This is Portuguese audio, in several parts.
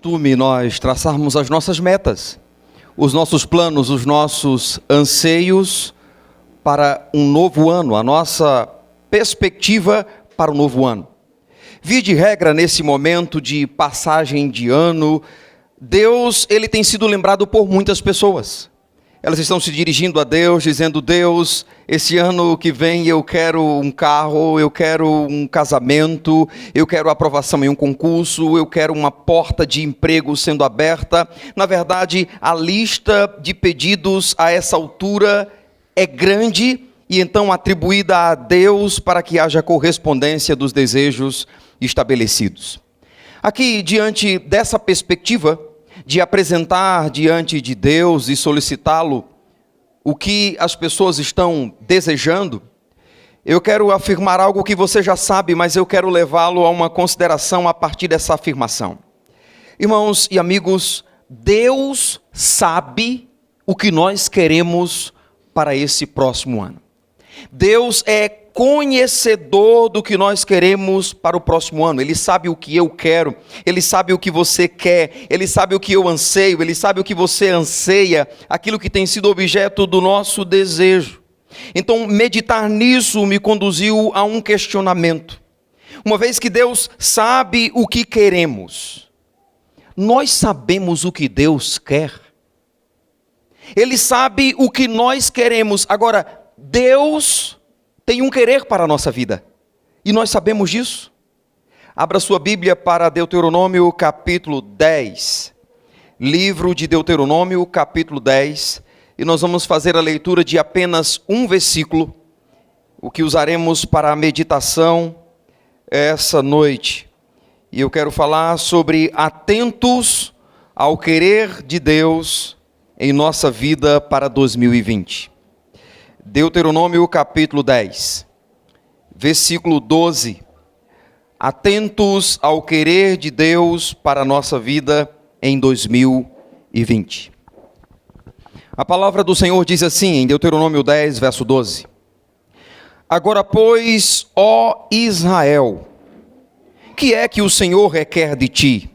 costume nós traçarmos as nossas metas, os nossos planos, os nossos anseios para um novo ano, a nossa perspectiva para o novo ano. Via de regra, nesse momento de passagem de ano, Deus, ele tem sido lembrado por muitas pessoas. Elas estão se dirigindo a Deus, dizendo: Deus, esse ano que vem eu quero um carro, eu quero um casamento, eu quero aprovação em um concurso, eu quero uma porta de emprego sendo aberta. Na verdade, a lista de pedidos a essa altura é grande e então atribuída a Deus para que haja correspondência dos desejos estabelecidos. Aqui, diante dessa perspectiva de apresentar diante de Deus e solicitá-lo o que as pessoas estão desejando, eu quero afirmar algo que você já sabe, mas eu quero levá-lo a uma consideração a partir dessa afirmação. Irmãos e amigos, Deus sabe o que nós queremos para esse próximo ano. Deus é conhecedor do que nós queremos para o próximo ano. Ele sabe o que eu quero, Ele sabe o que você quer, Ele sabe o que eu anseio, Ele sabe o que você anseia, aquilo que tem sido objeto do nosso desejo. Então, meditar nisso me conduziu a um questionamento. Uma vez que Deus sabe o que queremos, nós sabemos o que Deus quer? Ele sabe o que nós queremos. Agora, Deus tem um querer para a nossa vida, e nós sabemos disso. Abra sua Bíblia para Deuteronômio capítulo 10, livro de Deuteronômio capítulo 10, e nós vamos fazer a leitura de apenas um versículo, o que usaremos para a meditação essa noite. E eu quero falar sobre atentos ao querer de Deus em nossa vida para 2020. Deuteronômio capítulo 10, versículo 12. Atentos ao querer de Deus para a nossa vida em 2020. A palavra do Senhor diz assim, em Deuteronômio 10, verso 12. Agora, pois, ó Israel, que é que o Senhor requer de ti?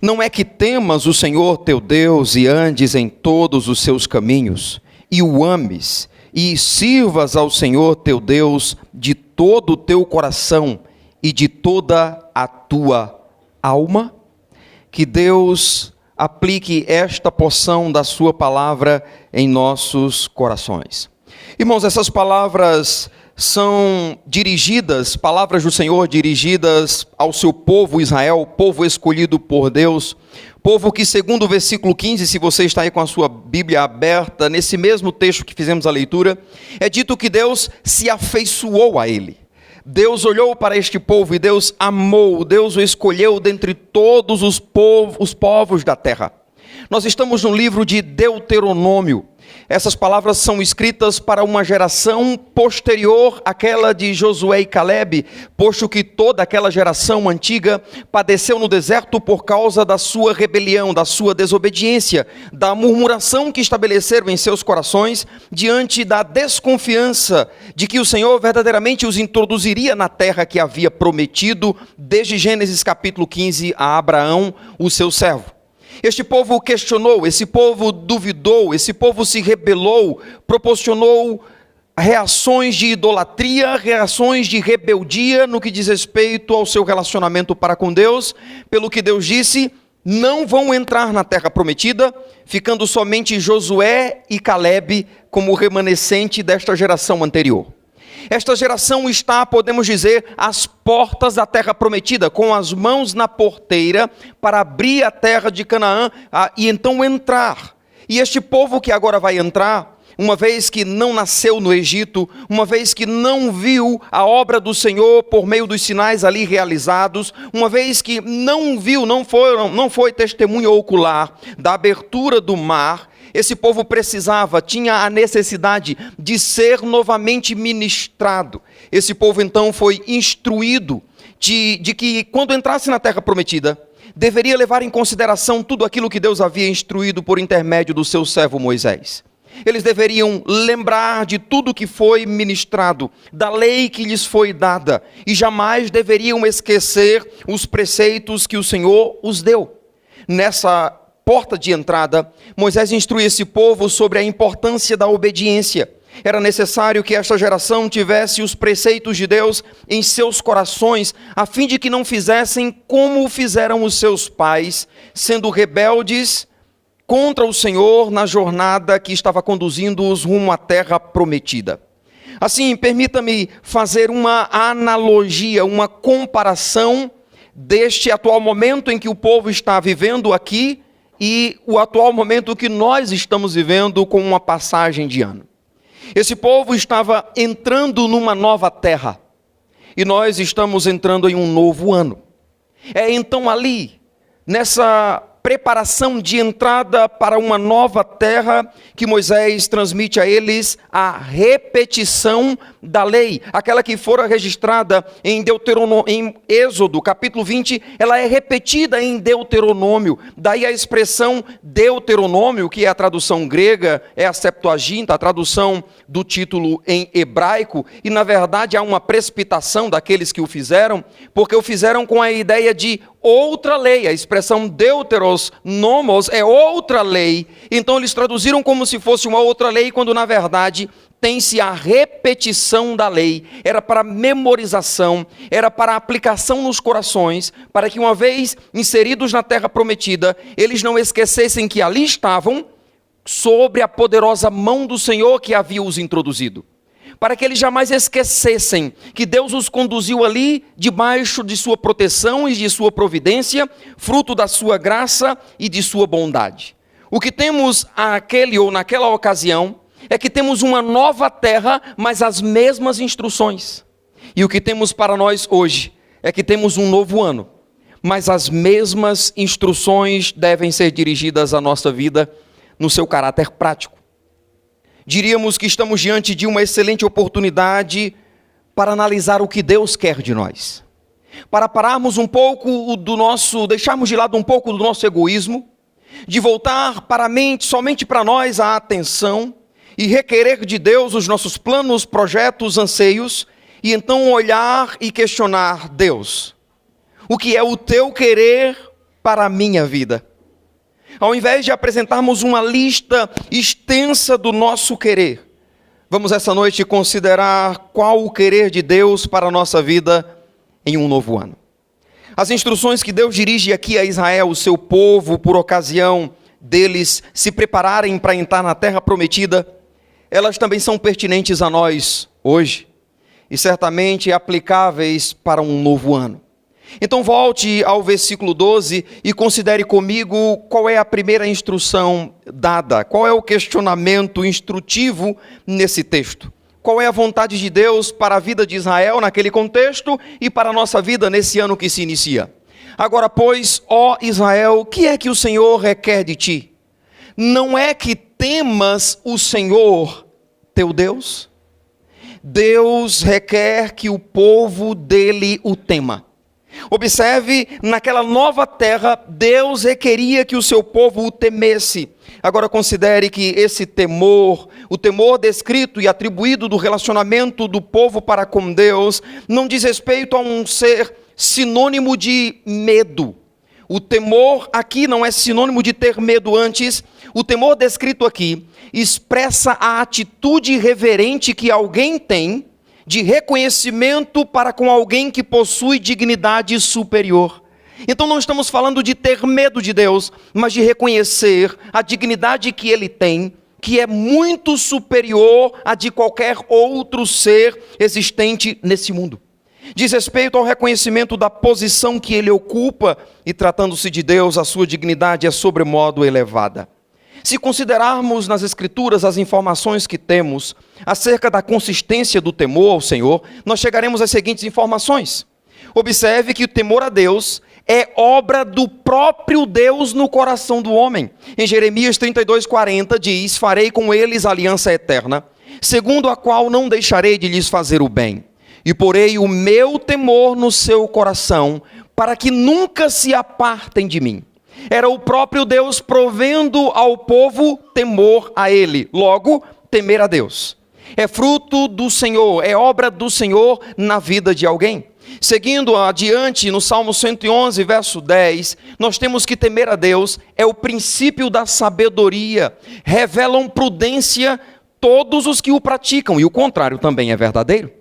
Não é que temas o Senhor teu Deus e andes em todos os seus caminhos, e o ames, e sirvas ao Senhor teu Deus de todo o teu coração e de toda a tua alma? Que Deus aplique esta porção da sua palavra em nossos corações. Irmãos, essas palavras são dirigidas, palavras do Senhor dirigidas ao seu povo Israel, povo escolhido por Deus, povo que, segundo o versículo 15, se você está aí com a sua Bíblia aberta, nesse mesmo texto que fizemos a leitura, é dito que Deus se afeiçoou a ele. Deus olhou para este povo e Deus amou, Deus o escolheu dentre todos os povos da terra. Nós estamos no livro de Deuteronômio. Essas palavras são escritas para uma geração posterior àquela de Josué e Calebe, posto que toda aquela geração antiga padeceu no deserto por causa da sua rebelião, da sua desobediência, da murmuração que estabeleceram em seus corações diante da desconfiança de que o Senhor verdadeiramente os introduziria na terra que havia prometido desde Gênesis capítulo 15 a Abraão, o seu servo. Este povo questionou, esse povo duvidou, esse povo se rebelou, proporcionou reações de idolatria, reações de rebeldia no que diz respeito ao seu relacionamento para com Deus, pelo que Deus disse, não vão entrar na terra prometida, ficando somente Josué e Calebe como remanescente desta geração anterior. Esta geração está, podemos dizer, às portas da terra prometida, com as mãos na porteira para abrir a terra de Canaã e então entrar. E este povo que agora vai entrar, uma vez que não nasceu no Egito, uma vez que não viu a obra do Senhor por meio dos sinais ali realizados, uma vez que não viu, não foi testemunha ocular da abertura do mar, esse povo tinha a necessidade de ser novamente ministrado. Esse povo então foi instruído de que quando entrasse na terra prometida, deveria levar em consideração tudo aquilo que Deus havia instruído por intermédio do seu servo Moisés. Eles deveriam lembrar de tudo que foi ministrado, da lei que lhes foi dada, e jamais deveriam esquecer os preceitos que o Senhor os deu. nessa porta de entrada, Moisés instrui esse povo sobre a importância da obediência. Era necessário que esta geração tivesse os preceitos de Deus em seus corações, a fim de que não fizessem como fizeram os seus pais, sendo rebeldes contra o Senhor na jornada que estava conduzindo-os rumo à terra prometida. Assim, permita-me fazer uma analogia, uma comparação deste atual momento em que o povo está vivendo aqui e o atual momento que nós estamos vivendo com uma passagem de ano. Esse povo estava entrando numa nova terra e nós estamos entrando em um novo ano. É então ali, nessa preparação de entrada para uma nova terra, que Moisés transmite a eles a repetição da lei, aquela que fora registrada em Êxodo, capítulo 20, ela é repetida em Deuteronômio, daí a expressão Deuteronômio, que é a tradução grega, é a Septuaginta, a tradução do título em hebraico, e na verdade há uma precipitação daqueles que o fizeram, porque o fizeram com a ideia de outra lei. A expressão Deuteros Nomos é outra lei, então eles traduziram como se fosse uma outra lei, quando na verdade tem-se a repetição da lei. Era para memorização, era para aplicação nos corações, para que uma vez inseridos na terra prometida, eles não esquecessem que ali estavam, sobre a poderosa mão do Senhor que havia os introduzido. Para que eles jamais esquecessem que Deus os conduziu ali debaixo de sua proteção e de sua providência, fruto da sua graça e de sua bondade. O que temos naquela ocasião é que temos uma nova terra, mas as mesmas instruções. E o que temos para nós hoje é que temos um novo ano, mas as mesmas instruções devem ser dirigidas à nossa vida no seu caráter prático. Diríamos que estamos diante de uma excelente oportunidade para analisar o que Deus quer de nós. Para pararmos um pouco deixarmos de lado um pouco do nosso egoísmo, de voltar para a mente, somente para nós, a atenção, e requerer de Deus os nossos planos, projetos, anseios, e então olhar e questionar: Deus, o que é o teu querer para a minha vida? Ao invés de apresentarmos uma lista extensa do nosso querer, vamos essa noite considerar qual o querer de Deus para a nossa vida em um novo ano. As instruções que Deus dirige aqui a Israel, o seu povo, por ocasião deles se prepararem para entrar na terra prometida, elas também são pertinentes a nós hoje e certamente aplicáveis para um novo ano. Então volte ao versículo 12 e considere comigo qual é a primeira instrução dada, qual é o questionamento instrutivo nesse texto. Qual é a vontade de Deus para a vida de Israel naquele contexto e para a nossa vida nesse ano que se inicia. Agora, pois, ó Israel, o que é que o Senhor requer de ti? Não é que temas o Senhor, teu Deus? Deus requer que o povo dele o tema. Observe, naquela nova terra, Deus requeria que o seu povo o temesse. Agora considere que esse temor, o temor descrito e atribuído do relacionamento do povo para com Deus, não diz respeito a um ser sinônimo de medo. O temor aqui não é sinônimo de ter medo, antes, o temor descrito aqui expressa a atitude reverente que alguém tem de reconhecimento para com alguém que possui dignidade superior. Então não estamos falando de ter medo de Deus, mas de reconhecer a dignidade que Ele tem, que é muito superior a de qualquer outro ser existente nesse mundo. Diz respeito ao reconhecimento da posição que Ele ocupa, e tratando-se de Deus, a sua dignidade é sobremodo elevada. Se considerarmos nas Escrituras as informações que temos acerca da consistência do temor ao Senhor, nós chegaremos às seguintes informações. Observe que o temor a Deus é obra do próprio Deus no coração do homem. Em Jeremias 32:40 diz: farei com eles aliança eterna, segundo a qual não deixarei de lhes fazer o bem, e porei o meu temor no seu coração, para que nunca se apartem de mim. Era o próprio Deus provendo ao povo temor a Ele, logo, temer a Deus. É fruto do Senhor, é obra do Senhor na vida de alguém. Seguindo adiante, no Salmo 111, verso 10, nós temos que temer a Deus é o princípio da sabedoria. Revelam prudência todos os que o praticam, e o contrário também é verdadeiro.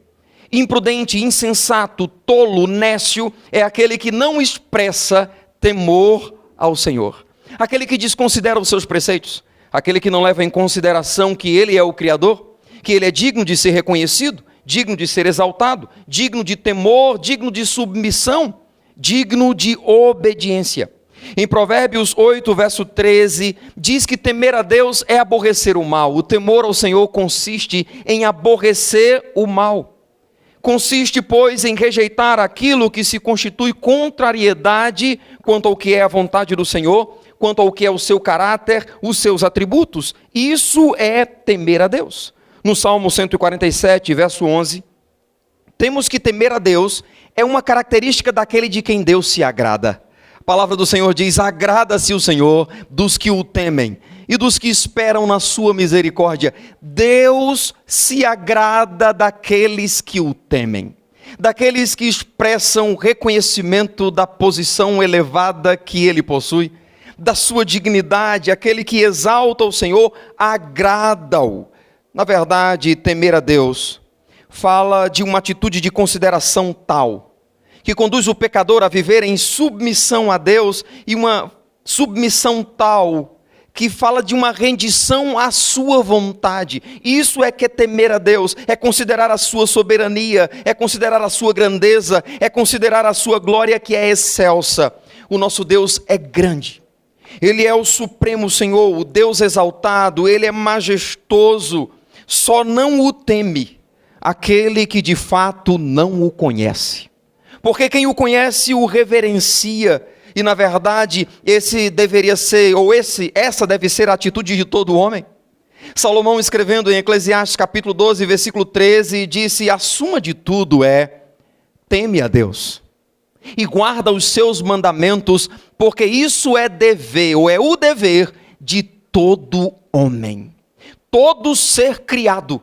Imprudente, insensato, tolo, nécio é aquele que não expressa temor ao Senhor. Aquele que desconsidera os seus preceitos, aquele que não leva em consideração que Ele é o Criador, que Ele é digno de ser reconhecido, digno de ser exaltado, digno de temor, digno de submissão, digno de obediência. Em Provérbios 8, verso 13, diz que temer a Deus é aborrecer o mal. O temor ao Senhor consiste em aborrecer o mal. Consiste, pois, em rejeitar aquilo que se constitui contrariedade quanto ao que é a vontade do Senhor, quanto ao que é o seu caráter, os seus atributos. Isso é temer a Deus. No Salmo 147, verso 11, temos que temer a Deus é uma característica daquele de quem Deus se agrada. A palavra do Senhor diz: agrada-se o Senhor dos que o temem e dos que esperam na sua misericórdia. Deus se agrada daqueles que o temem, daqueles que expressam reconhecimento da posição elevada que ele possui, da sua dignidade. Aquele que exalta o Senhor, agrada-o. Na verdade, temer a Deus fala de uma atitude de consideração tal, que conduz o pecador a viver em submissão a Deus, e uma submissão tal que fala de uma rendição à sua vontade. Isso é que é temer a Deus, é considerar a sua soberania, é considerar a sua grandeza, é considerar a sua glória que é excelsa. O nosso Deus é grande. Ele é o supremo Senhor, o Deus exaltado, Ele é majestoso. Só não o teme aquele que de fato não o conhece. Porque quem o conhece o reverencia. E na verdade, essa deve ser a atitude de todo homem. Salomão, escrevendo em Eclesiastes capítulo 12, versículo 13, disse: a suma de tudo é: teme a Deus e guarda os seus mandamentos, porque isso é dever, ou é o dever de todo homem. Todo ser criado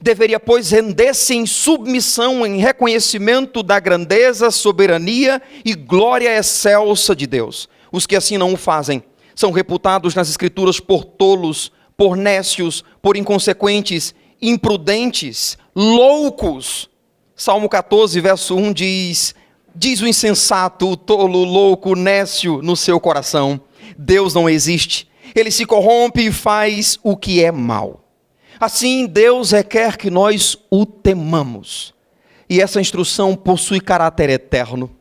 deveria, pois, render-se em submissão, em reconhecimento da grandeza, soberania e glória excelsa de Deus. Os que assim não o fazem são reputados nas Escrituras por tolos, por nécios, por inconsequentes, imprudentes, loucos. Salmo 14, verso 1 diz o insensato, o tolo, o louco, o nécio no seu coração: Deus não existe. Ele se corrompe e faz o que é mal. Assim, Deus requer que nós o temamos. E essa instrução possui caráter eterno.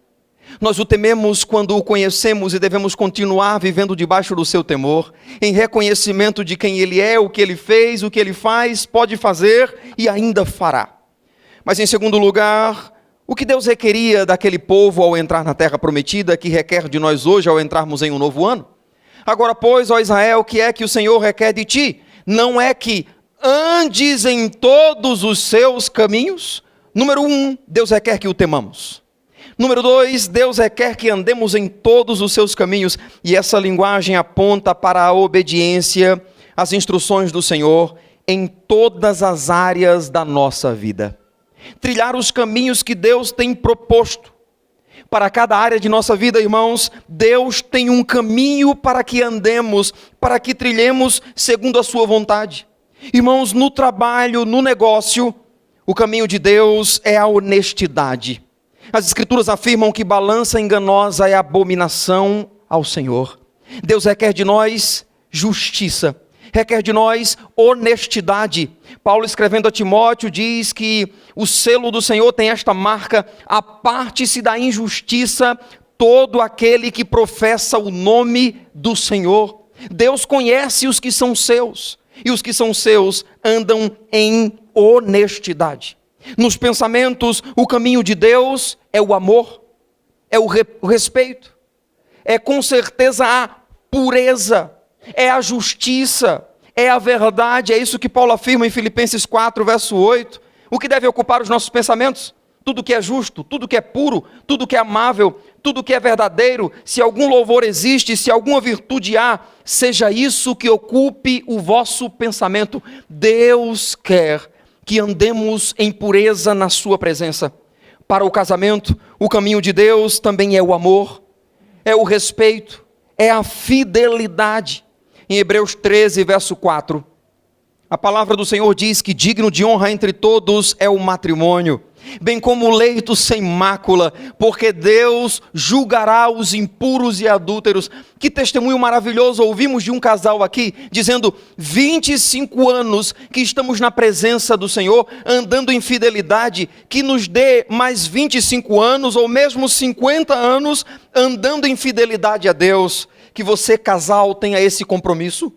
Nós o tememos quando o conhecemos e devemos continuar vivendo debaixo do seu temor, em reconhecimento de quem Ele é, o que Ele fez, o que Ele faz, pode fazer e ainda fará. Mas em segundo lugar, o que Deus requeria daquele povo ao entrar na terra prometida, que requer de nós hoje ao entrarmos em um novo ano? Agora, pois, ó Israel, o que é que o Senhor requer de ti? Não é que andes em todos os seus caminhos? Número 1, Deus requer que o temamos. Número 2, Deus requer que andemos em todos os seus caminhos. E essa linguagem aponta para a obediência às instruções do Senhor em todas as áreas da nossa vida. Trilhar os caminhos que Deus tem proposto. Para cada área de nossa vida, irmãos, Deus tem um caminho para que andemos, para que trilhemos segundo a sua vontade. Irmãos, no trabalho, no negócio, o caminho de Deus é a honestidade. As Escrituras afirmam que balança enganosa é abominação ao Senhor. Deus requer de nós justiça, requer de nós honestidade. Paulo, escrevendo a Timóteo, diz que o selo do Senhor tem esta marca: aparte-se da injustiça todo aquele que professa o nome do Senhor. Deus conhece os que são seus, e os que são seus andam em honestidade. Nos pensamentos, o caminho de Deus é o amor, é o respeito, é com certeza a pureza, é a justiça, é a verdade. É isso que Paulo afirma em Filipenses 4, verso 8. O que deve ocupar os nossos pensamentos? Tudo que é justo, tudo que é puro, tudo que é amável, tudo que é verdadeiro. Se algum louvor existe, se alguma virtude há, seja isso que ocupe o vosso pensamento. Deus quer que andemos em pureza na sua presença, Para o casamento, o caminho de Deus também é o amor, é o respeito, é a fidelidade. Em Hebreus 13, verso 4, a palavra do Senhor diz que digno de honra entre todos é o matrimônio, bem como o leito sem mácula, porque Deus julgará os impuros e adúlteros. Que testemunho maravilhoso ouvimos de um casal aqui, dizendo 25 anos que estamos na presença do Senhor, andando em fidelidade, que nos dê mais 25 anos, ou mesmo 50 anos, andando em fidelidade a Deus. Que você, casal, tenha esse compromisso,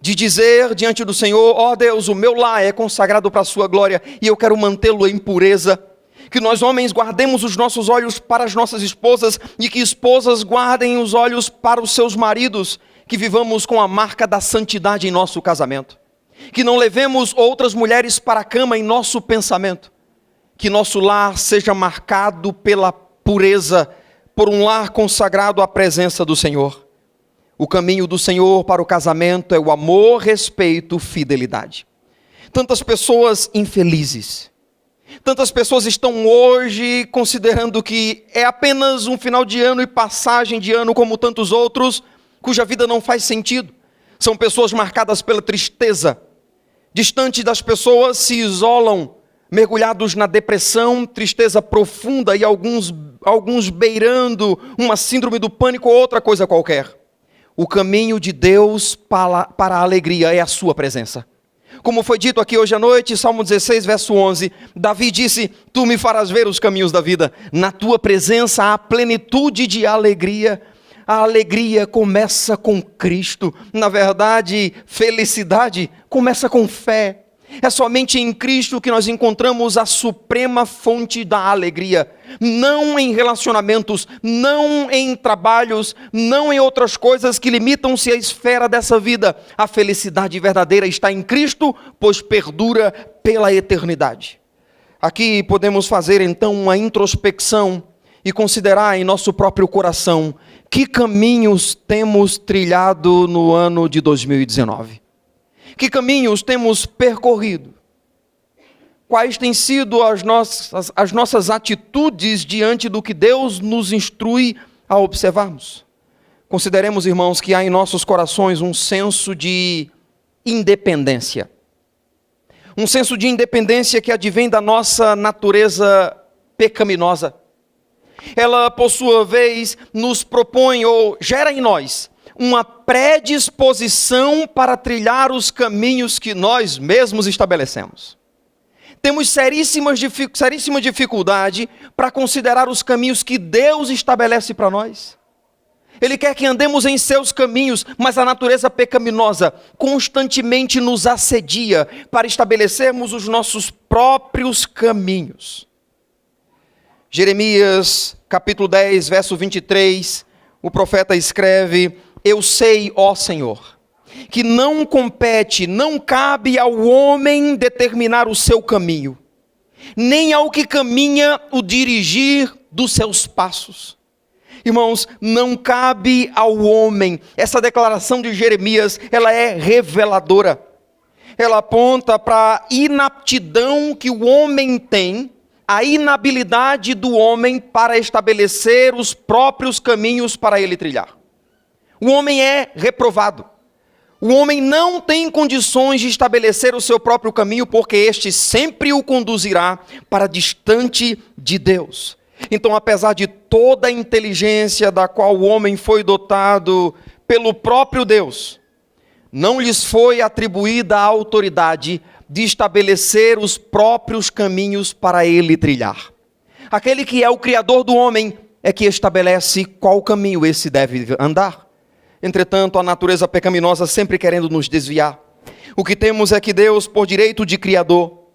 de dizer diante do Senhor: ó Deus, o meu lar é consagrado para a sua glória e eu quero mantê-lo em pureza. Que nós homens guardemos os nossos olhos para as nossas esposas e que esposas guardem os olhos para os seus maridos. Que vivamos com a marca da santidade em nosso casamento. Que não levemos outras mulheres para a cama em nosso pensamento. Que nosso lar seja marcado pela pureza, por um lar consagrado à presença do Senhor. O caminho do Senhor para o casamento é o amor, respeito, fidelidade. Tantas pessoas infelizes, tantas pessoas estão hoje considerando que é apenas um final de ano e passagem de ano como tantos outros, cuja vida não faz sentido. São pessoas marcadas pela tristeza, distantes das pessoas, se isolam, mergulhados na depressão, tristeza profunda e alguns beirando uma síndrome do pânico ou outra coisa qualquer. O caminho de Deus para a alegria é a sua presença. Como foi dito aqui hoje à noite, Salmo 16, verso 11, Davi disse: tu me farás ver os caminhos da vida, na tua presença há plenitude de alegria. A alegria começa com Cristo. Na verdade, felicidade começa com fé. É somente em Cristo que nós encontramos a suprema fonte da alegria. Não em relacionamentos, não em trabalhos, não em outras coisas que limitam-se à esfera dessa vida. A felicidade verdadeira está em Cristo, pois perdura pela eternidade. Aqui podemos fazer então uma introspecção e considerar em nosso próprio coração que caminhos temos trilhado no ano de 2019. Que caminhos temos percorrido? Quais têm sido as nossas atitudes diante do que Deus nos instrui a observarmos? Consideremos, irmãos, que há em nossos corações um senso de independência. Um senso de independência que advém da nossa natureza pecaminosa. Ela, por sua vez, nos propõe ou gera em nós uma predisposição para trilhar os caminhos que nós mesmos estabelecemos. Temos seríssima dificuldade para considerar os caminhos que Deus estabelece para nós. Ele quer que andemos em seus caminhos, mas a natureza pecaminosa constantemente nos assedia para estabelecermos os nossos próprios caminhos. Jeremias, capítulo 10, verso 23, o profeta escreve: eu sei, ó Senhor, que não compete, não cabe ao homem determinar o seu caminho, nem ao que caminha o dirigir dos seus passos. Irmãos, não cabe ao homem. Essa declaração de Jeremias, ela é reveladora. Ela aponta para a inaptidão que o homem tem, a inabilidade do homem para estabelecer os próprios caminhos para ele trilhar. O homem é reprovado. O homem não tem condições de estabelecer o seu próprio caminho, porque este sempre o conduzirá para distante de Deus. Então, apesar de toda a inteligência da qual o homem foi dotado pelo próprio Deus, não lhes foi atribuída a autoridade de estabelecer os próprios caminhos para ele trilhar. Aquele que é o Criador do homem é que estabelece qual caminho esse deve andar. Entretanto, a natureza pecaminosa sempre querendo nos desviar. O que temos é que Deus, por direito de Criador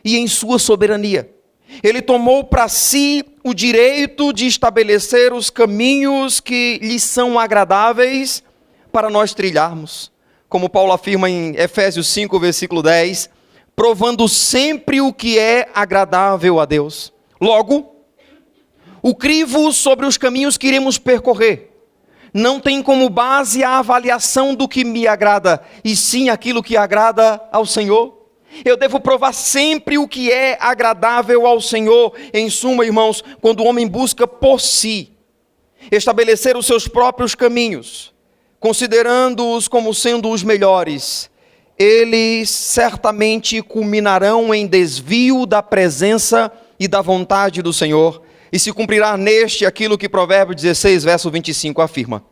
e em sua soberania, Ele tomou para si o direito de estabelecer os caminhos que lhe são agradáveis para nós trilharmos. Como Paulo afirma em Efésios 5, versículo 10, provando sempre o que é agradável a Deus. Logo, o crivo sobre os caminhos que iremos percorrer não tem como base a avaliação do que me agrada, e sim aquilo que agrada ao Senhor. Eu devo provar sempre o que é agradável ao Senhor. Em suma, irmãos, quando o homem busca por si estabelecer os seus próprios caminhos, considerando-os como sendo os melhores, eles certamente culminarão em desvio da presença e da vontade do Senhor, e se cumprirá neste aquilo que Provérbios 16, verso 25 afirma: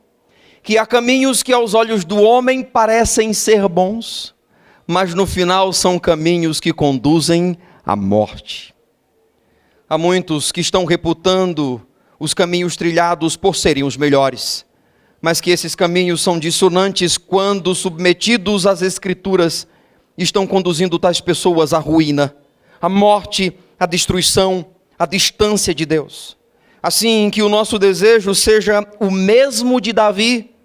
que há caminhos que aos olhos do homem parecem ser bons, mas no final são caminhos que conduzem à morte. Há muitos que estão reputando os caminhos trilhados por serem os melhores, mas que esses caminhos são dissonantes quando submetidos às Escrituras, estão conduzindo tais pessoas à ruína, à morte, à destruição, à distância de Deus. Assim que o nosso desejo seja o mesmo de Davi,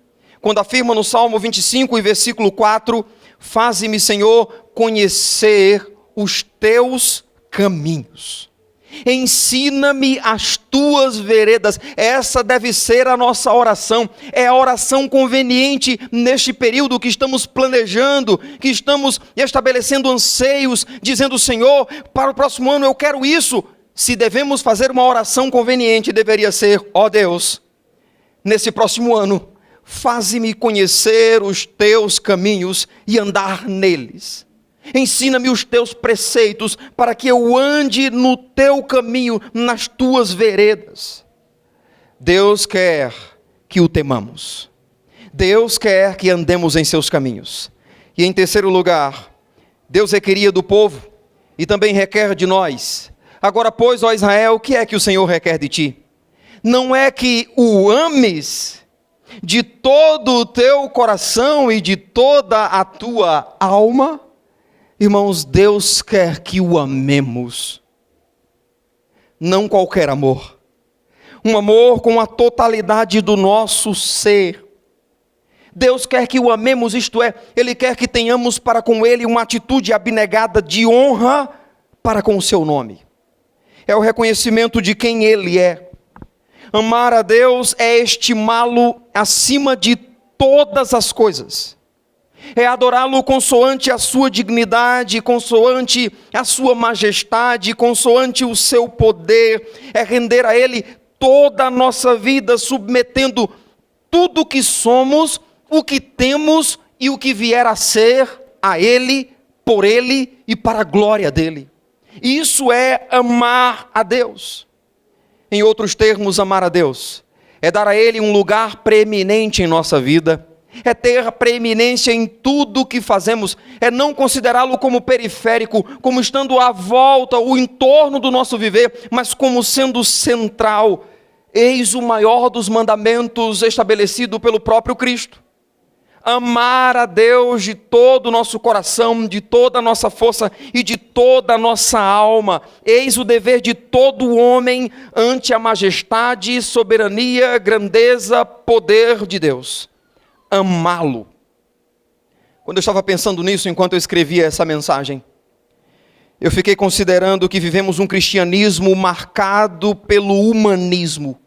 quando afirma no Salmo 25 e versículo 4, faze-me, Senhor, conhecer os teus caminhos. Ensina-me as tuas veredas. Essa deve ser a nossa oração. É a oração conveniente neste período que estamos planejando, que estamos estabelecendo anseios, dizendo: Senhor, para o próximo ano eu quero isso. Se devemos fazer uma oração conveniente, deveria ser: ó Deus, nesse próximo ano, faze-me conhecer os teus caminhos e andar neles. Ensina-me os teus preceitos, para que eu ande no teu caminho, nas tuas veredas. Deus quer que o temamos. Deus quer que andemos em seus caminhos. E em terceiro lugar, Deus requeria do povo e também requer de nós. Agora, pois, ó Israel, o que é que o Senhor requer de ti? Não é que o ames de todo o teu coração e de toda a tua alma? Irmãos, Deus quer que o amemos. Não qualquer amor. Um amor com a totalidade do nosso ser. Deus quer que o amemos, isto é, Ele quer que tenhamos para com Ele uma atitude abnegada de honra para com o seu nome. É o reconhecimento de quem Ele é. Amar a Deus é estimá-lo acima de todas as coisas. É adorá-lo consoante a sua dignidade, consoante a sua majestade, consoante o seu poder. É render a Ele toda a nossa vida, submetendo tudo o que somos, o que temos e o que vier a ser a Ele, por Ele e para a glória dEle. Isso é amar a Deus. Em outros termos, amar a Deus é dar a Ele um lugar preeminente em nossa vida, é ter preeminência em tudo o que fazemos, é não considerá-lo como periférico, como estando à volta, o entorno do nosso viver, mas como sendo central. Eis o maior dos mandamentos estabelecido pelo próprio Cristo. Amar a Deus de todo o nosso coração, de toda a nossa força e de toda a nossa alma. Eis o dever de todo homem ante a majestade, soberania, grandeza, poder de Deus. Amá-lo. Quando eu estava pensando nisso, enquanto eu escrevia essa mensagem, eu fiquei considerando que vivemos um cristianismo marcado pelo humanismo.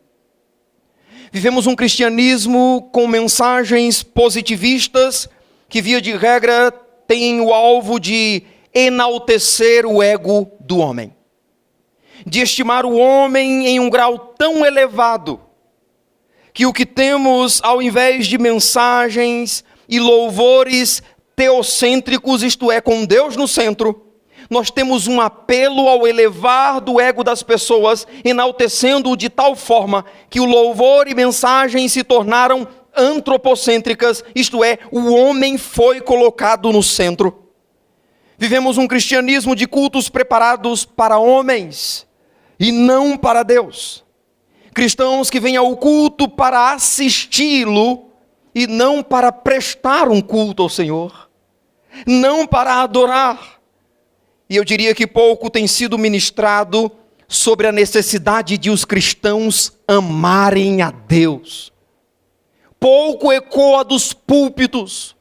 Vivemos um cristianismo com mensagens positivistas que, via de regra, têm o alvo de enaltecer o ego do homem, de estimar o homem em um grau tão elevado que o que temos, ao invés de mensagens e louvores teocêntricos, isto é, com Deus no centro, nós temos um apelo ao elevar do ego das pessoas, enaltecendo-o de tal forma que o louvor e mensagem se tornaram antropocêntricas, isto é, o homem foi colocado no centro. Vivemos um cristianismo de cultos preparados para homens e não para Deus. Cristãos que vêm ao culto para assisti-lo e não para prestar um culto ao Senhor, não para adorar. E eu diria que pouco tem sido ministrado sobre a necessidade de os cristãos amarem a Deus. Pouco ecoa dos púlpitos,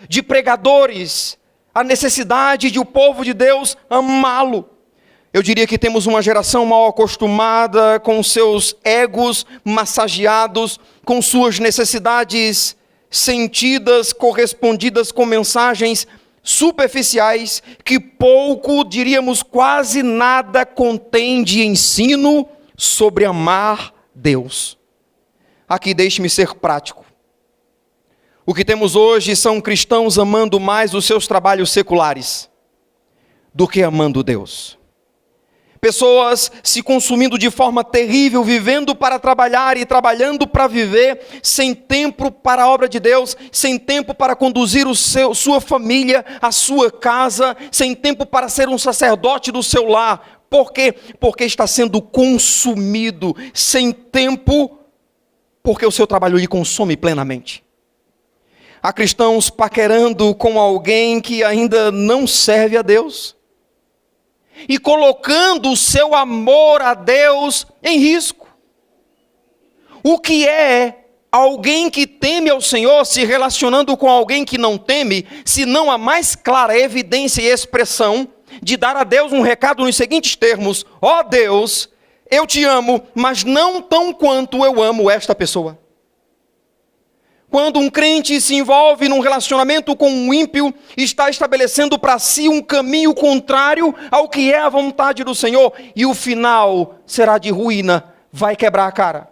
de pregadores, a necessidade de o povo de Deus amá-lo. Eu diria que temos uma geração mal acostumada com seus egos massageados, com suas necessidades sentidas, correspondidas com mensagens superficiais que pouco, diríamos quase nada, contém de ensino sobre amar Deus. Aqui deixe-me ser prático. O que temos hoje são cristãos amando mais os seus trabalhos seculares do que amando Deus. Pessoas se consumindo de forma terrível, vivendo para trabalhar e trabalhando para viver, sem tempo para a obra de Deus, sem tempo para conduzir sua família, a sua casa, sem tempo para ser um sacerdote do seu lar. Por quê? Porque está sendo consumido, sem tempo, porque o seu trabalho lhe consome plenamente. Há cristãos paquerando com alguém que ainda não serve a Deus e colocando o seu amor a Deus em risco. O que é alguém que teme ao Senhor se relacionando com alguém que não teme, se não a mais clara evidência e expressão de dar a Deus um recado nos seguintes termos: ó Deus, eu te amo, mas não tão quanto eu amo esta pessoa. Quando um crente se envolve num relacionamento com um ímpio, está estabelecendo para si um caminho contrário ao que é a vontade do Senhor, e o final será de ruína, vai quebrar a cara.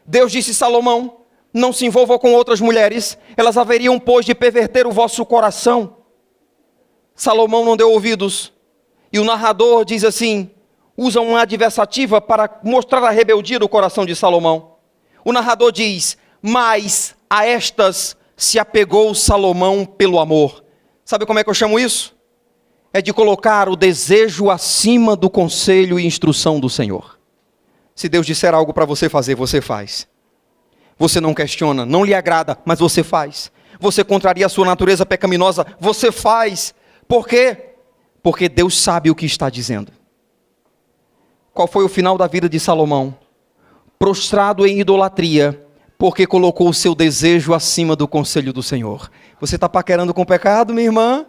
Deus disse a Salomão: não se envolva com outras mulheres, elas haveriam, pois, de perverter o vosso coração. Salomão não deu ouvidos, e o narrador diz assim, usa uma adversativa para mostrar a rebeldia do coração de Salomão. O narrador diz: mas a estas se apegou Salomão pelo amor. Sabe como é que eu chamo isso? É de colocar o desejo acima do conselho e instrução do Senhor. Se Deus disser algo para você fazer, você faz. Você não questiona, não lhe agrada, mas você faz. Você contraria a sua natureza pecaminosa, você faz. Por quê? Porque Deus sabe o que está dizendo. Qual foi o final da vida de Salomão? Prostrado em idolatria, porque colocou o seu desejo acima do conselho do Senhor. Você está paquerando com o pecado, minha irmã?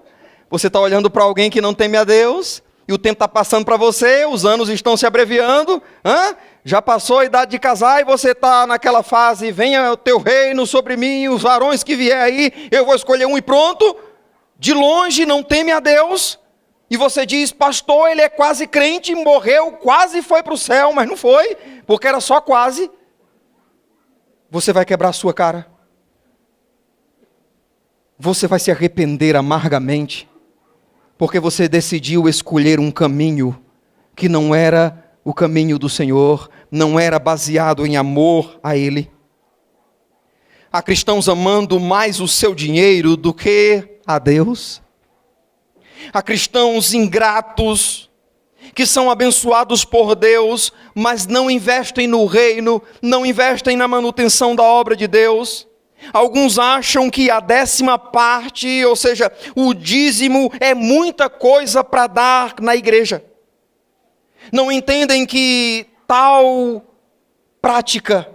Você está olhando para alguém que não teme a Deus? E o tempo está passando para você, os anos estão se abreviando. Já passou a idade de casar e você está naquela fase: venha o teu reino sobre mim, os varões que vier aí, eu vou escolher um e pronto. De longe, não teme a Deus. E você diz: pastor, ele é quase crente, morreu, quase foi para o céu, mas não foi, porque era só quase. Você vai quebrar a sua cara. Você vai se arrepender amargamente, porque você decidiu escolher um caminho que não era o caminho do Senhor, não era baseado em amor a Ele. Há cristãos amando mais o seu dinheiro do que a Deus. Há cristãos ingratos, que são abençoados por Deus, mas não investem no reino, não investem na manutenção da obra de Deus. Alguns acham que a 10ª parte, ou seja, o dízimo, é muita coisa para dar na igreja. Não entendem que tal prática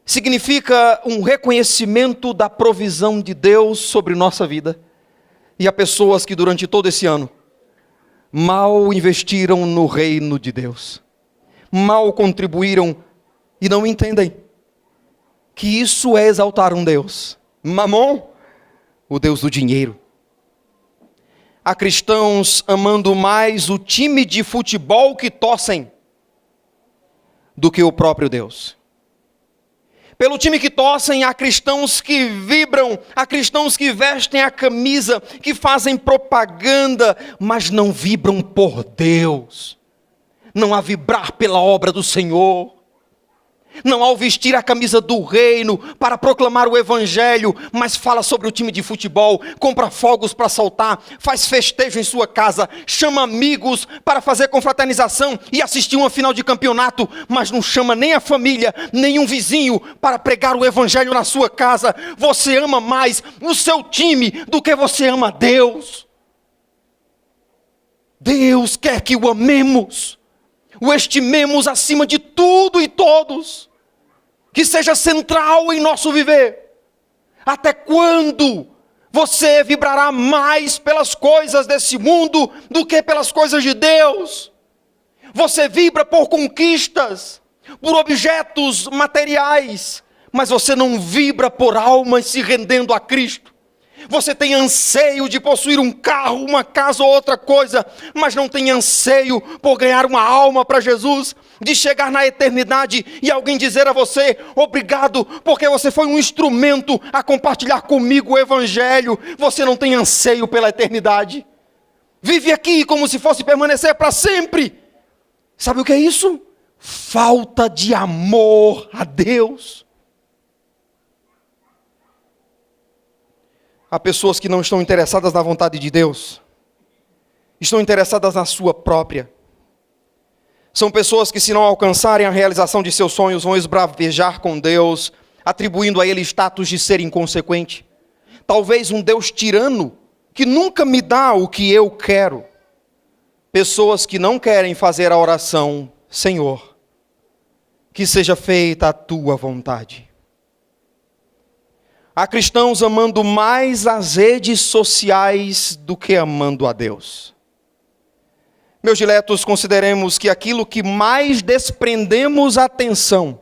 significa um reconhecimento da provisão de Deus sobre nossa vida. E há pessoas que durante todo esse ano mal investiram no reino de Deus, mal contribuíram e não entendem que isso é exaltar um Deus, Mamon, o Deus do dinheiro. Há cristãos amando mais o time de futebol que torcem do que o próprio Deus. Pelo time que torcem, há cristãos que vibram, há cristãos que vestem a camisa, que fazem propaganda, mas não vibram por Deus. Não há vibrar pela obra do Senhor. Não há o vestir a camisa do reino para proclamar o evangelho, mas fala sobre o time de futebol, compra fogos para soltar, faz festejo em sua casa, chama amigos para fazer confraternização e assistir uma final de campeonato, mas não chama nem a família, nem um vizinho para pregar o evangelho na sua casa. Você ama mais o seu time do que você ama Deus. Deus quer que o amemos, o estimemos acima de tudo e todos, que seja central em nosso viver. Até quando você vibrará mais pelas coisas desse mundo do que pelas coisas de Deus? Você vibra por conquistas, por objetos materiais, mas você não vibra por almas se rendendo a Cristo. Você tem anseio de possuir um carro, uma casa ou outra coisa, mas não tem anseio por ganhar uma alma para Jesus, de chegar na eternidade e alguém dizer a você: obrigado, porque você foi um instrumento a compartilhar comigo o Evangelho. Você não tem anseio pela eternidade. Vive aqui como se fosse permanecer para sempre. Sabe o que é isso? Falta de amor a Deus. Há pessoas que não estão interessadas na vontade de Deus, estão interessadas na sua própria. São pessoas que, se não alcançarem a realização de seus sonhos, vão esbravejar com Deus, atribuindo a Ele status de ser inconsequente. Talvez um Deus tirano, que nunca me dá o que eu quero. Pessoas que não querem fazer a oração: Senhor, que seja feita a tua vontade. Há cristãos amando mais as redes sociais do que amando a Deus. Meus diletos, consideremos que aquilo que mais desprendemos atenção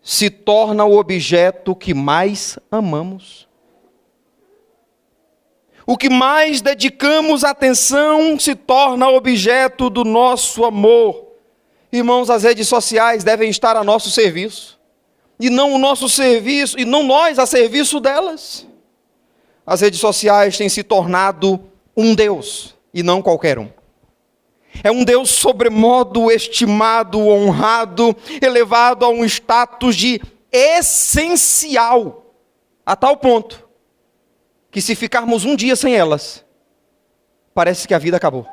se torna o objeto que mais amamos. O que mais dedicamos atenção se torna objeto do nosso amor. Irmãos, as redes sociais devem estar a nosso serviço. E não o nosso serviço, e não nós a serviço delas. As redes sociais têm se tornado um Deus, e não qualquer um. É um Deus sobremodo estimado, honrado, elevado a um status de essencial, a tal ponto que, se ficarmos um dia sem elas, parece que a vida acabou.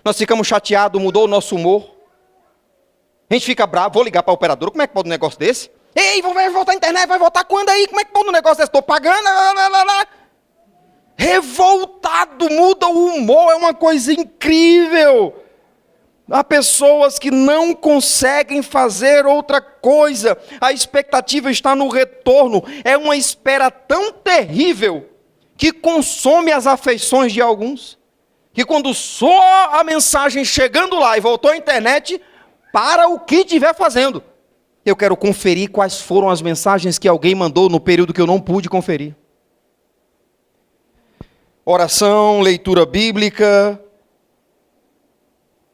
Nós ficamos chateados, mudou o nosso humor. A gente fica bravo, vou ligar para a operadora: como é que pode um negócio desse? Ei, vai voltar a internet, vai voltar quando aí? Como é que pode um negócio desse? Estou pagando. Revoltado, muda o humor, é uma coisa incrível. Há pessoas que não conseguem fazer outra coisa. A expectativa está no retorno. É uma espera tão terrível que consome as afeições de alguns, que quando soa a mensagem chegando lá e voltou à internet, para o que estiver fazendo: eu quero conferir quais foram as mensagens que alguém mandou no período que eu não pude conferir. Oração, leitura bíblica,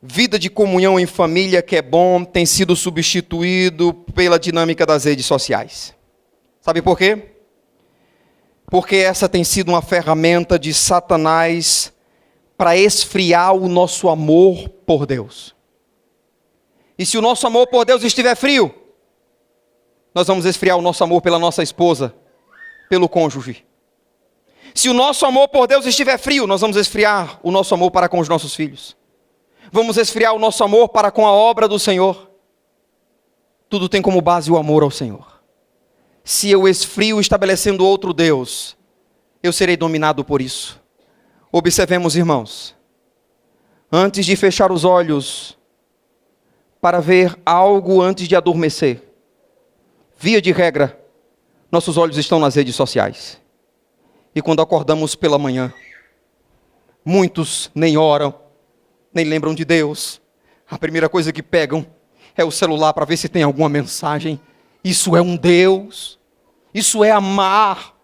vida de comunhão em família, que é bom, tem sido substituído pela dinâmica das redes sociais. Sabe por quê? Porque essa tem sido uma ferramenta de Satanás para esfriar o nosso amor por Deus. E se o nosso amor por Deus estiver frio, nós vamos esfriar o nosso amor pela nossa esposa, pelo cônjuge. Se o nosso amor por Deus estiver frio, nós vamos esfriar o nosso amor para com os nossos filhos. Vamos esfriar o nosso amor para com a obra do Senhor. Tudo tem como base o amor ao Senhor. Se eu esfrio estabelecendo outro Deus, eu serei dominado por isso. Observemos, irmãos, antes de fechar os olhos para ver algo antes de adormecer, via de regra, nossos olhos estão nas redes sociais. E quando acordamos pela manhã, muitos nem oram, nem lembram de Deus. A primeira coisa que pegam é o celular para ver se tem alguma mensagem. Isso é um Deus? Isso é amar?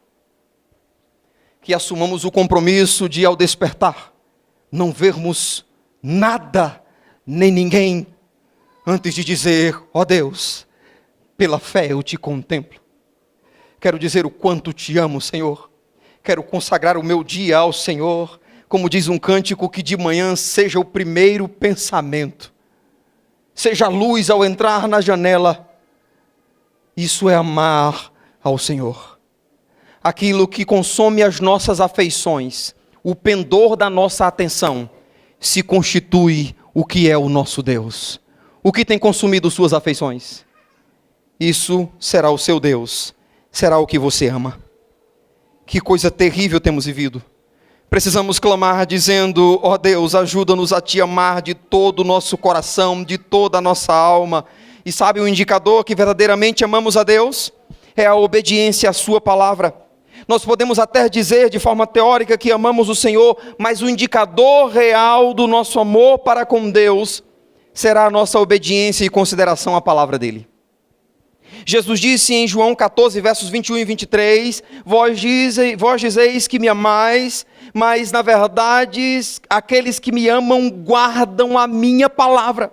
Que assumamos o compromisso de, ao despertar, não vermos nada, nem ninguém, antes de dizer: ó Deus, pela fé eu te contemplo. Quero dizer o quanto te amo, Senhor. Quero consagrar o meu dia ao Senhor. Como diz um cântico, que de manhã seja o primeiro pensamento, seja a luz ao entrar na janela. Isso é amar ao Senhor. Aquilo que consome as nossas afeições, o pendor da nossa atenção, se constitui o que é o nosso Deus. O que tem consumido suas afeições? Isso será o seu Deus, será o que você ama. Que coisa terrível temos vivido. Precisamos clamar dizendo: ó Deus, ajuda-nos a te amar de todo o nosso coração, de toda a nossa alma. E sabe o indicador que verdadeiramente amamos a Deus? É a obediência à sua palavra. Nós podemos até dizer de forma teórica que amamos o Senhor, mas o indicador real do nosso amor para com Deus será a nossa obediência e consideração à palavra dEle. Jesus disse em João 14, versos 21 e 23, vós dizeis que me amais, mas na verdade aqueles que me amam guardam a minha palavra.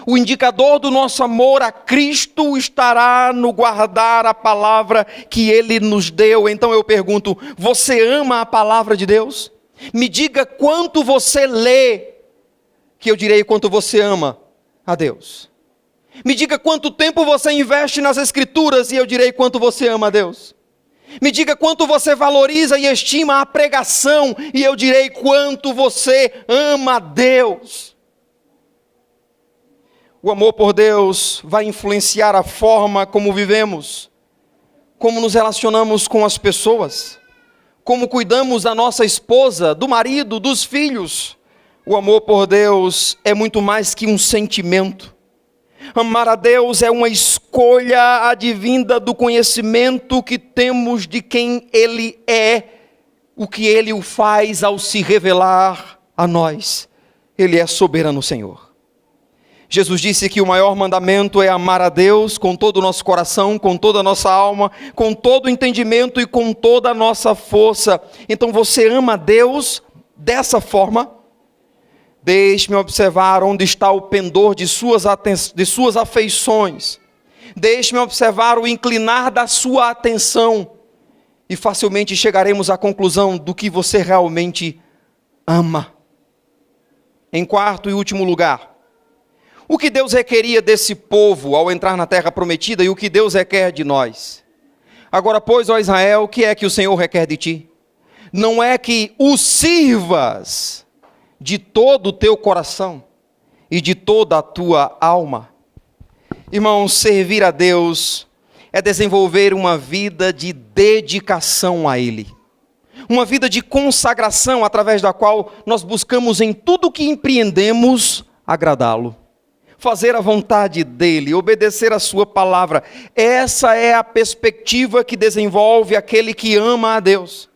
O indicador do nosso amor a Cristo estará no guardar a palavra que Ele nos deu. Então eu pergunto, você ama a palavra de Deus? Me diga quanto você lê, que eu direi quanto você ama a Deus. Me diga quanto tempo você investe nas Escrituras e eu direi quanto você ama a Deus. Me diga quanto você valoriza e estima a pregação e eu direi quanto você ama a Deus. O amor por Deus vai influenciar a forma como vivemos, como nos relacionamos com as pessoas, como cuidamos da nossa esposa, do marido, dos filhos. O amor por Deus é muito mais que um sentimento. Amar a Deus é uma escolha advinda do conhecimento que temos de quem Ele é, o que Ele o faz ao se revelar a nós. Ele é soberano Senhor. Jesus disse que o maior mandamento é amar a Deus com todo o nosso coração, com toda a nossa alma, com todo o entendimento e com toda a nossa força. Então você ama a Deus dessa forma? Deixe-me observar onde está o pendor de suas afeições. Deixe-me observar o inclinar da sua atenção. E facilmente chegaremos à conclusão do que você realmente ama. Em quarto e último lugar, o que Deus requeria desse povo ao entrar na terra prometida e o que Deus requer de nós. Agora, pois, ó Israel, o que é que o Senhor requer de ti? Não é que o sirvas de todo o teu coração e de toda a tua alma. Irmãos, servir a Deus é desenvolver uma vida de dedicação a Ele. Uma vida de consagração através da qual nós buscamos em tudo que empreendemos agradá-lo. Fazer a vontade dEle, obedecer a sua palavra. Essa é a perspectiva que desenvolve aquele que ama a Deus.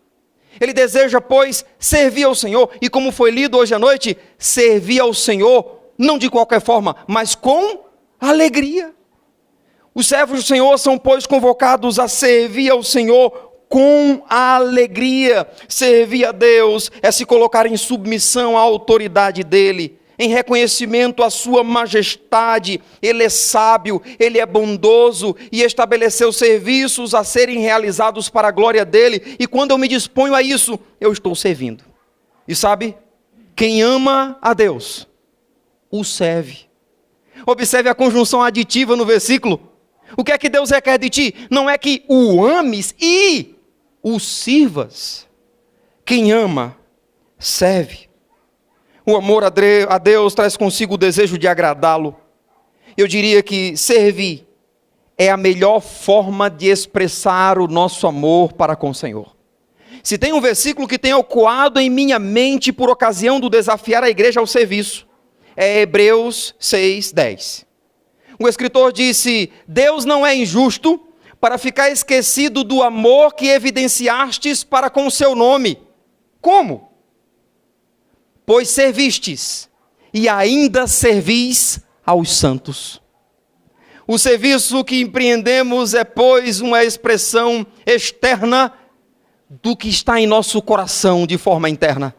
Ele deseja, pois, servir ao Senhor, e como foi lido hoje à noite, servir ao Senhor, não de qualquer forma, mas com alegria. Os servos do Senhor são, pois, convocados a servir ao Senhor com alegria. Servir a Deus é se colocar em submissão à autoridade dEle, em reconhecimento à sua majestade. Ele é sábio, Ele é bondoso e estabeleceu serviços a serem realizados para a glória dEle. E quando eu me disponho a isso, eu estou servindo. E sabe, quem ama a Deus, o serve. Observe a conjunção aditiva no versículo. O que é que Deus requer de ti? Não é que o ames e o sirvas. Quem ama, serve. O amor a Deus traz consigo o desejo de agradá-lo. Eu diria que servir é a melhor forma de expressar o nosso amor para com o Senhor. Se tem um versículo que tem ecoado em minha mente por ocasião do desafiar a igreja ao serviço, é Hebreus 6:10. O escritor disse: Deus não é injusto para ficar esquecido do amor que evidenciastes para com o seu nome. Como? Pois servistes, e ainda servis aos santos. O serviço que empreendemos é, pois, uma expressão externa do que está em nosso coração de forma interna.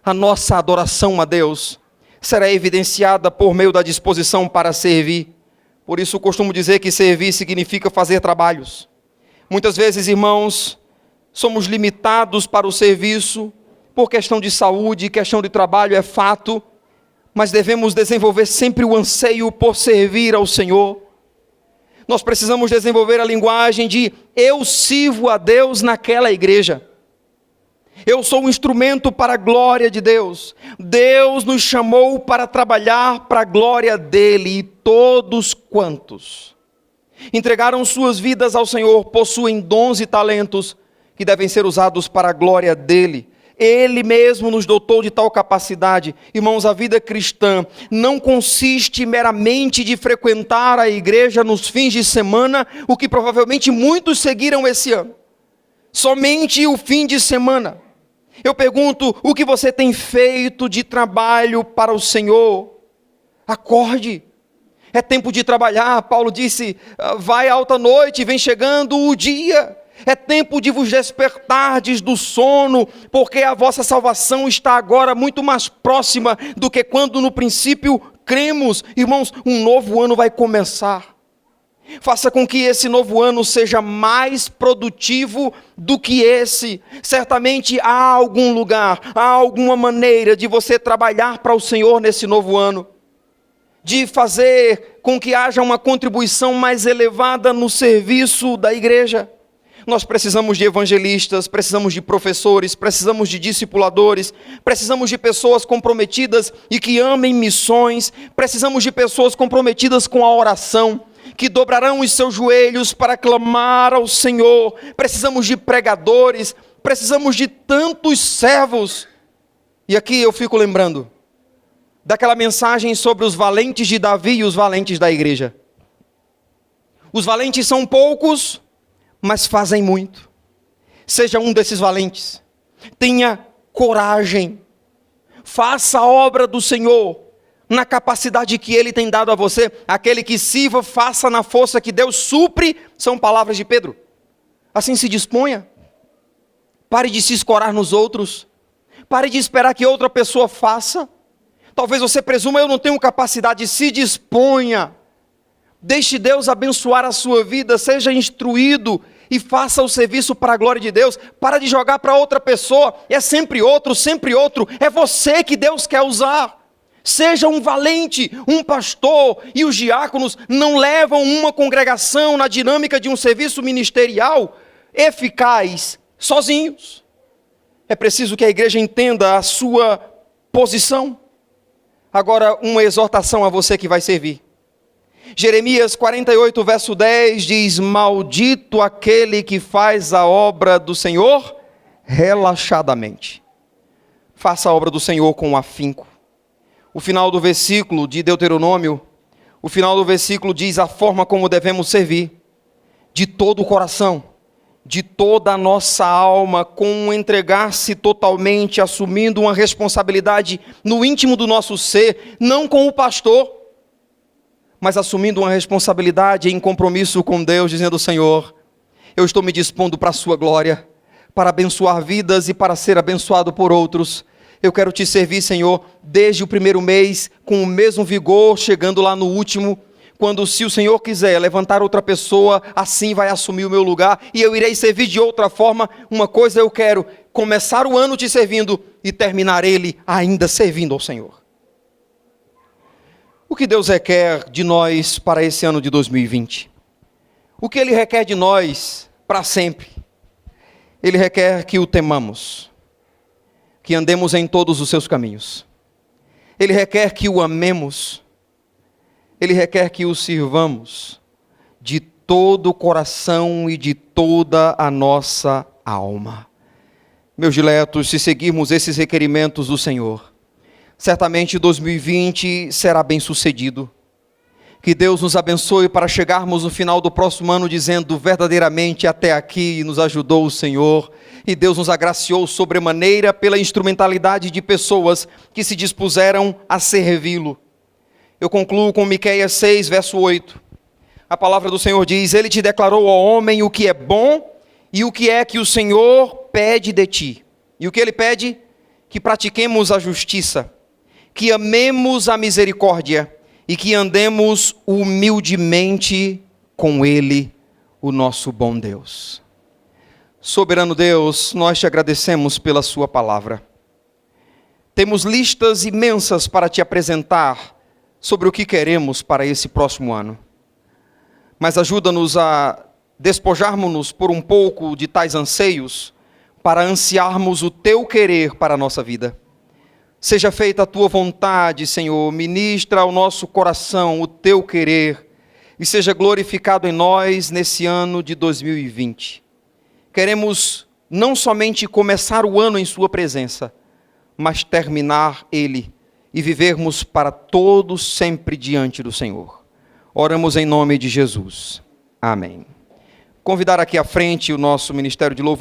A nossa adoração a Deus será evidenciada por meio da disposição para servir. Por isso costumo dizer que servir significa fazer trabalhos. Muitas vezes, irmãos, somos limitados para o serviço, por questão de saúde, questão de trabalho, é fato, mas devemos desenvolver sempre o anseio por servir ao Senhor. Nós precisamos desenvolver a linguagem de eu sirvo a Deus naquela igreja. Eu sou um instrumento para a glória de Deus. Deus nos chamou para trabalhar para a glória dEle, e todos quantos entregaram suas vidas ao Senhor possuem dons e talentos que devem ser usados para a glória dEle. Ele mesmo nos dotou de tal capacidade. Irmãos, a vida cristã não consiste meramente de frequentar a igreja nos fins de semana, o que provavelmente muitos seguiram esse ano. Somente o fim de semana. Eu pergunto, o que você tem feito de trabalho para o Senhor? Acorde. É tempo de trabalhar. Paulo disse, vai alta noite, vem chegando o dia. É tempo de vos despertardes do sono, porque a vossa salvação está agora muito mais próxima do que quando no princípio cremos. Irmãos, um novo ano vai começar. Faça com que esse novo ano seja mais produtivo do que esse. Certamente há algum lugar, há alguma maneira de você trabalhar para o Senhor nesse novo ano, de fazer com que haja uma contribuição mais elevada no serviço da igreja. Nós precisamos de evangelistas, precisamos de professores, precisamos de discipuladores, precisamos de pessoas comprometidas e que amem missões, precisamos de pessoas comprometidas com a oração, que dobrarão os seus joelhos para clamar ao Senhor. Precisamos de pregadores, precisamos de tantos servos. E aqui eu fico lembrando daquela mensagem sobre os valentes de Davi e os valentes da igreja. Os valentes são poucos, mas fazem muito. Seja um desses valentes. Tenha coragem. Faça a obra do Senhor na capacidade que Ele tem dado a você. Aquele que sirva, faça na força que Deus supre, são palavras de Pedro. Assim se disponha. Pare de se escorar nos outros. Pare de esperar que outra pessoa faça. Talvez você presuma, eu não tenho capacidade. Se disponha. Deixe Deus abençoar a sua vida, seja instruído e faça o serviço para a glória de Deus. Para de jogar para outra pessoa, é sempre outro, é você que Deus quer usar. Seja um valente, um pastor, e os diáconos não levam uma congregação na dinâmica de um serviço ministerial eficaz sozinhos. É preciso que a igreja entenda a sua posição. Agora, uma exortação a você que vai servir. Jeremias 48, verso 10 diz, maldito aquele que faz a obra do Senhor relaxadamente. Faça a obra do Senhor com afinco. O final do versículo de Deuteronômio, o final do versículo diz a forma como devemos servir. De todo o coração, de toda a nossa alma, com entregar-se totalmente, assumindo uma responsabilidade no íntimo do nosso ser, não com o pastor, mas assumindo uma responsabilidade em compromisso com Deus, dizendo, Senhor, eu estou me dispondo para a sua glória, para abençoar vidas e para ser abençoado por outros. Eu quero te servir, Senhor, desde o primeiro mês, com o mesmo vigor, chegando lá no último, quando, se o Senhor quiser levantar outra pessoa, assim vai assumir o meu lugar, e eu irei servir de outra forma. Uma coisa eu quero, começar o ano te servindo e terminar ele ainda servindo ao Senhor. O que Deus requer de nós para esse ano de 2020? O que Ele requer de nós para sempre? Ele requer que o temamos, que andemos em todos os seus caminhos. Ele requer que o amemos. Ele requer que o sirvamos de todo o coração e de toda a nossa alma. Meus diletos, se seguirmos esses requerimentos do Senhor, certamente 2020 será bem sucedido. Que Deus nos abençoe para chegarmos no final do próximo ano dizendo, verdadeiramente até aqui nos ajudou o Senhor, e Deus nos agraciou sobremaneira pela instrumentalidade de pessoas que se dispuseram a servi-lo. Eu concluo com Miqueias 6, verso 8. A palavra do Senhor diz, Ele te declarou ao homem o que é bom e o que é que o Senhor pede de ti. E o que Ele pede? Que pratiquemos a justiça, que amemos a misericórdia e que andemos humildemente com Ele, o nosso bom Deus. Soberano Deus, nós te agradecemos pela sua palavra. Temos listas imensas para te apresentar sobre o que queremos para esse próximo ano. Mas ajuda-nos a despojarmos-nos por um pouco de tais anseios para ansiarmos o teu querer para a nossa vida. Seja feita a tua vontade, Senhor, ministra ao nosso coração o teu querer e seja glorificado em nós nesse ano de 2020. Queremos não somente começar o ano em sua presença, mas terminar ele e vivermos para todos sempre diante do Senhor. Oramos em nome de Jesus. Amém. Convidar aqui à frente o nosso Ministério de Louvor.